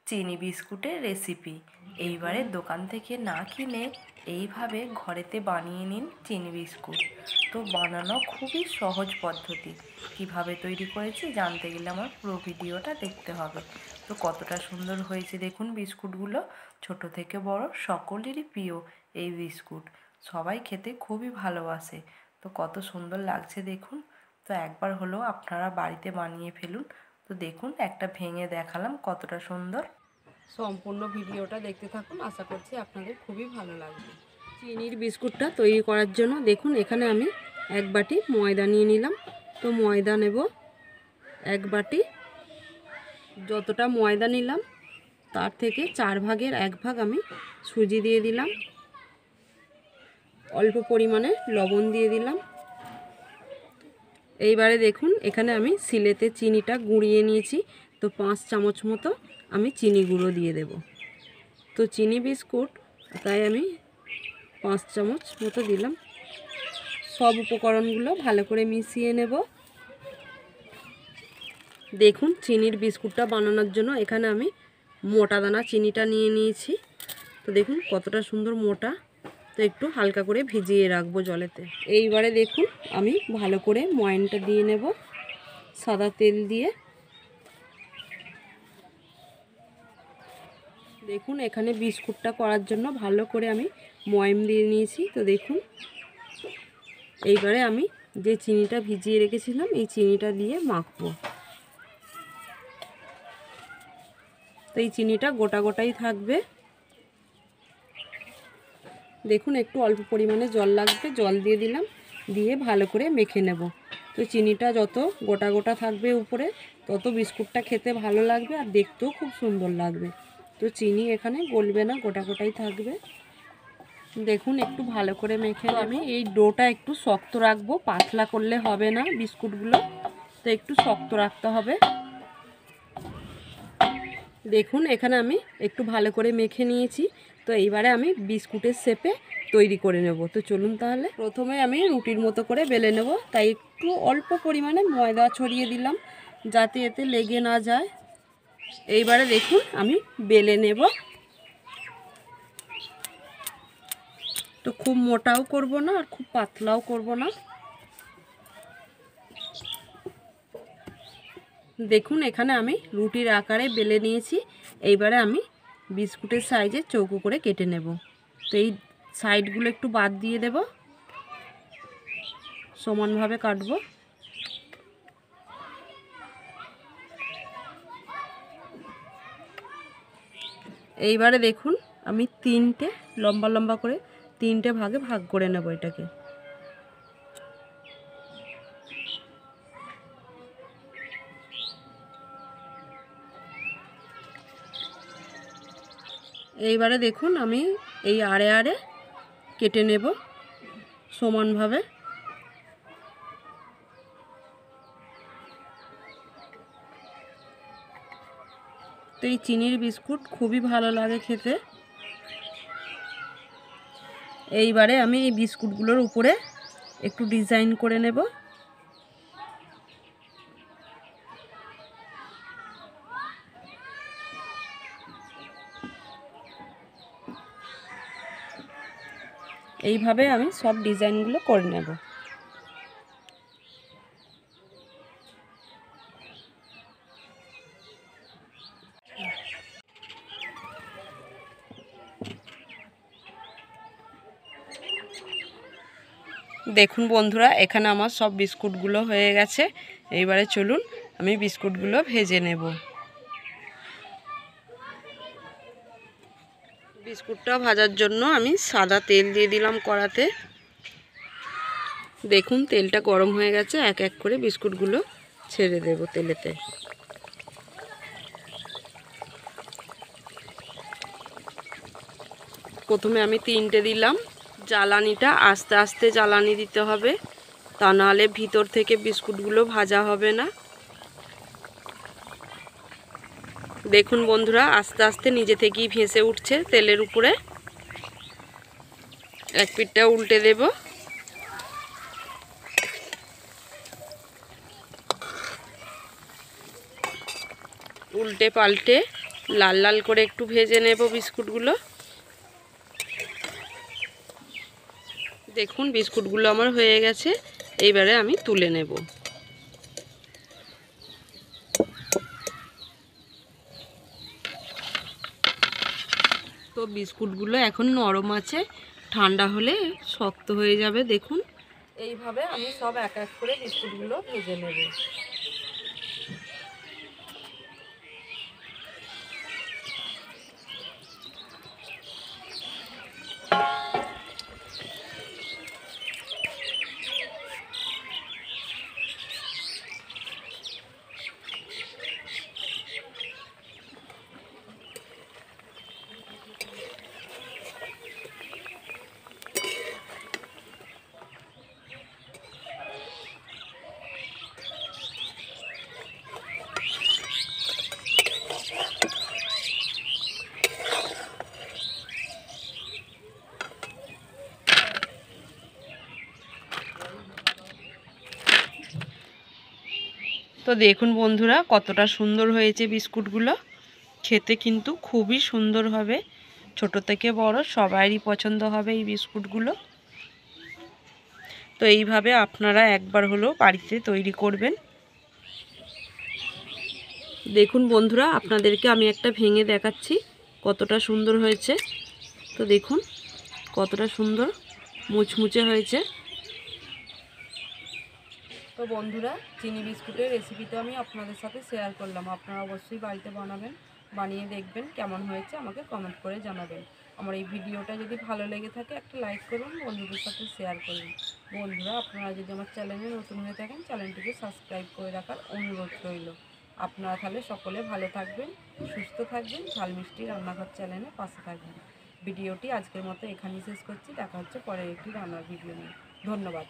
চিনি বিস্কুটের রেসিপি। এইবারে দোকান থেকে না কিনে এইভাবে ঘরেতে বানিয়ে নিন চিনি বিস্কুট। তো বানানো খুবই সহজ পদ্ধতি। কিভাবে তৈরি করেছি জানতে গেলে আমার পুরো ভিডিওটা দেখতে হবে। তো কতটা সুন্দর হয়েছে দেখুন বিস্কুটগুলো। ছোট থেকে বড় সকলেরই প্রিয় এই বিস্কুট, সবাই খেতে খুবই ভালোবাসে। তো কত সুন্দর লাগছে দেখুন। তো একবার হলেও আপনারা বাড়িতে বানিয়ে ফেলুন। তো দেখুন একটা ভেঙে দেখালাম কতটা সুন্দর। সম্পূর্ণ ভিডিওটা দেখতে থাকুন, আশা করছি আপনাদের খুবই ভালো লাগবে। চিনির বিস্কুটটা তৈরি করার জন্য দেখুন এখানে আমি 1 বাটি ময়দা নিয়ে নিলাম। তো ময়দা নেব 1 বাটি। যতটা ময়দা নিলাম তার থেকে 4 ভাগের 1 ভাগ আমি সুজি দিয়ে দিলাম। অল্প পরিমাণে লবণ দিয়ে দিলাম। এইবারে দেখুন এখানে আমি শিলেতে চিনিটা গুঁড়িয়ে নিয়েছি। তো 5 চামচ মতো আমি চিনি গুঁড়ো দিয়ে দেব। তো চিনি বিস্কুট তাই আমি 5 চামচ মতো দিলাম। সব উপকরণগুলো ভালো করে মিশিয়ে নেব। দেখুন চিনির বিস্কুটটা বানানোর জন্য এখানে আমি মোটা দানা চিনিটা নিয়ে নিয়েছি। তো দেখুন কতটা সুন্দর মোটা। তো একটু হালকা করে ভিজিয়ে রাখবো জলেতে। এইবারে দেখুন আমি ভালো করে ময়ানটা দিয়ে নেব সাদা তেল দিয়ে। দেখুন এখানে বিস্কুটটা করার জন্য ভালো করে আমি ময়াম দিয়ে নিয়েছি। তো দেখুন এইবারে আমি যে চিনিটা ভিজিয়ে রেখেছিলাম এই চিনিটা দিয়ে মাখবো। তো এই চিনিটা গোটা গোটাই থাকবে। দেখুন একটু অল্প পরিমাণে জল লাগবে, জল দিয়ে দিলাম, দিয়ে ভালো করে মেখে নেব। তো চিনিটা যত গোটা গোটা থাকবে উপরে তত বিস্কুটটা খেতে ভালো লাগবে আর দেখতেও খুব সুন্দর লাগবে। তো চিনি এখানে গলবে না, গোটা গোটাই থাকবে। দেখুন একটু ভালো করে মেখে আমি এই ডোটা একটু শক্ত রাখবো, পাতলা করলে হবে না বিস্কুটগুলো। তো একটু শক্ত রাখতে হবে। দেখুন এখানে আমি একটু ভালো করে মেখে নিয়েছি। তো এইবারে আমি বিস্কুটের শেপে তৈরি করে নেব। তো চলুন তাহলে। প্রথমে আমি রুটির মতো করে বেলে নেব। তাই একটু অল্প পরিমাণে ময়দা ছড়িয়ে দিলাম যাতে এতে লেগে না যায়। এইবারে দেখুন আমি বেলে নেব। তো খুব মোটাও করব না আর খুব পাতলাও করব না। দেখুন এখানে আমি রুটির আকারে বেলে নিয়েছি। এইবারে আমি বিস্কুটের সাইজে চৌকো করে কেটে নেব। তো এই সাইডগুলো একটু বাদ দিয়ে দেব, সমানভাবে কাটবো। এইবারে দেখুন আমি 3টে লম্বা লম্বা করে 3টে ভাগে ভাগ করে নেব এটাকে। এইবারে দেখুন আমি এই আড়ে আড়ে কেটে নেব সমানভাবে। তো এই চিনির বিস্কুট খুবই ভালো লাগে খেতে। এইবারে আমি এই বিস্কুটগুলোর উপরে একটু ডিজাইন করে নেব। এইভাবে আমি সব ডিজাইনগুলো করে নেব। দেখুন বন্ধুরা এখানে আমার সব বিস্কুটগুলো হয়ে গেছে। এইবারে চলুন আমি বিস্কুটগুলো ভেজে নেব। বিস্কুটটা ভাজার জন্য আমি সাদা তেল দিয়ে দিলাম কড়াতে। দেখুন তেলটা গরম হয়ে গেছে, এক এক করে বিস্কুটগুলো ছেড়ে দেব তেলেতে। প্রথমে আমি 3টে দিলাম। জ্বালানিটা আস্তে আস্তে জ্বালানি দিতে হবে, তা নাহলে ভিতর থেকে বিস্কুটগুলো ভাজা হবে না। দেখুন বন্ধুরা আস্তে আস্তে নিজে থেকেই ভেসে উঠছে তেলের উপরে। এক পিঠটা উল্টে দেব। উল্টে পাল্টে লাল লাল করে একটু ভেজে নেব বিস্কুটগুলো। দেখুন বিস্কুটগুলো আমার হয়ে গেছে, এইবারে আমি তুলে নেব। তো বিস্কুটগুলো এখন নরম আছে, ঠান্ডা হলে শক্ত হয়ে যাবে। দেখুন এইভাবে আমি সব এক এক করে বিস্কুটগুলো ভেজে নেব। তো দেখুন বন্ধুরা কতটা সুন্দর হয়েছে বিস্কুটগুলো, খেতে কিন্তু খুবই সুন্দর হবে। ছোট থেকে বড় সবারই পছন্দ হবে এই বিস্কুটগুলো। তো এইভাবে আপনারা একবার হলেও বাড়িতে তৈরি করবেন। দেখুন বন্ধুরা আপনাদেরকে আমি একটা ভেঙে দেখাচ্ছি কতটা সুন্দর হয়েছে। তো দেখুন কতটা সুন্দর মুচমুচে হয়েছে। তো বন্ধুরা চিনি বিস্কুটের রেসিপি তো আমি আপনাদের সাথে শেয়ার করলাম। আপনারা অবশ্যই বাড়িতে বানাবেন, বানিয়ে দেখবেন কেমন হয়েছে আমাকে কমেন্ট করে জানাবেন। আমার এই ভিডিওটা যদি ভালো লেগে থাকে একটা লাইক করুন, বন্ধুদের সাথে শেয়ার করুন। বন্ধুরা আপনারা যদি আমার চ্যানেলে নতুন হয়ে থাকেন চ্যানেলটিকে সাবস্ক্রাইব করে রাখার অনুরোধ রইল। আপনারা তাহলে সকলে ভালো থাকবেন, সুস্থ থাকবেন, ঝাল মিষ্টি রান্নাঘর চ্যানেলে পাশে থাকবেন। ভিডিওটি আজকের মতো এখানেই শেষ করছি। দেখা হচ্ছে পরের একটি রান্নার ভিডিও নিয়ে। ধন্যবাদ।